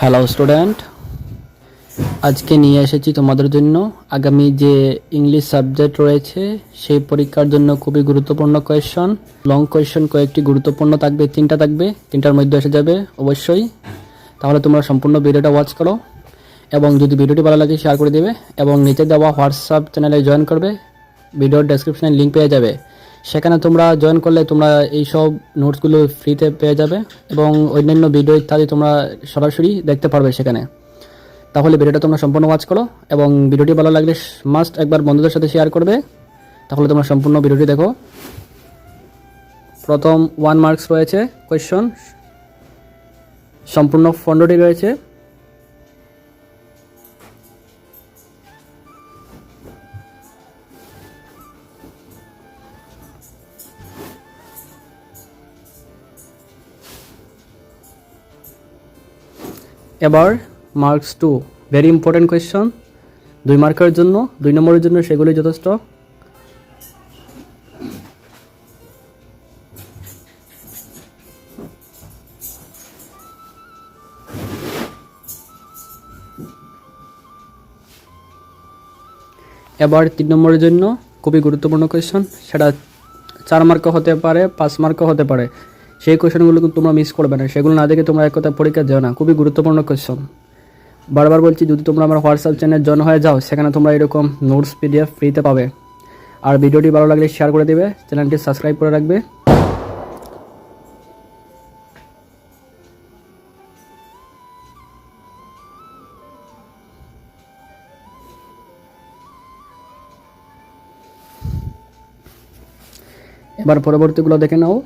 Hello student, আজকে নিয়ে এসেছি তোমাদের জন্য আগামী যে ইংলিশ সাবজেক্ট রয়েছে সেই পরীক্ষার জন্য খুবই গুরুত্বপূর্ণ কোয়েশ্চন। লং কোয়েশ্চন কয়েকটি গুরুত্বপূর্ণ থাকবে, তিনটা থাকবে, তিনটার মধ্যে এসে যাবে অবশ্যই। তাহলে তোমরা সম্পূর্ণ ভিডিওটা ওয়াচ করো এবং যদি ভিডিওটি ভালো লাগে শেয়ার করে দেবে এবং নিচে দেওয়া হোয়াটসঅ্যাপ চ্যানেলে জয়েন করবে। ভিডিওর ডেসক্রিপশনে লিঙ্ক পেয়ে যাবে, সেখানে তোমরা জয়েন করলে তোমরা এইসব নোটসগুলো ফ্রিতে পেয়ে যাবে এবং অন্যান্য ভিডিও ইত্যাদি তোমরা সরাসরি দেখতে পারবে সেখানে। তাহলে ভিডিওটা তোমরা সম্পূর্ণ ওয়াচ করো এবং ভিডিওটি ভালো লাগলে মাস্ট একবার বন্ধুদের সাথে শেয়ার করবে। তাহলে তোমরা সম্পূর্ণ ভিডিওটি দেখো। প্রথম 1 মার্কস রয়েছে কোয়েশ্চন, সম্পূর্ণ 15টি রয়েছে। এবার মার্কস 2, ভেরি ইম্পর্টেন্ট কোয়েশ্চন, 2 মার্কের জন্য, 2 নম্বরের জন্য সেগুলি যথেষ্ট। এবার 3 নম্বরের জন্য খুবই গুরুত্বপূর্ণ কোয়েশ্চন, সেটা 4 মার্কও হতে পারে, 5 মার্কও হতে পারে। সেই কোয়েশ্চনগুলো কিন্তু তোমরা মিস করবে না, সেগুলো না দেখে তোমরা এক কথা পরীক্ষা দেও না। খুবই গুরুত্বপূর্ণ কোয়েশ্চন। বারবার বলছি, যদি তোমরা আমার হোয়াটসঅ্যাপ চ্যানেল জয়েন হয়ে যাও, সেখানে তোমরা এরকম নোটস পিডিএফ ফ্রিতে পাবে। আর ভিডিওটি ভালো লাগলে শেয়ার করে দেবে, চ্যানেলটি সাবস্ক্রাইব করে রাখবে। এবার পরবর্তীগুলো দেখে নাও।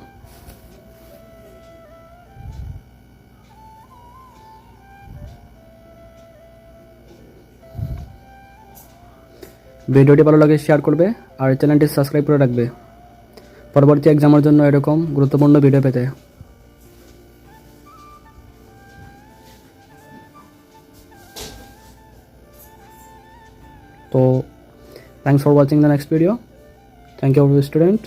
ভিডিওটি ভালো লাগে শেয়ার করবে আর চ্যানেলটি সাবস্ক্রাইব করে রাখবে পরবর্তী এক্সামের জন্য এরকম গুরুত্বপূর্ণ ভিডিও পেতে। তো thanks for watching the next video. Thank you student.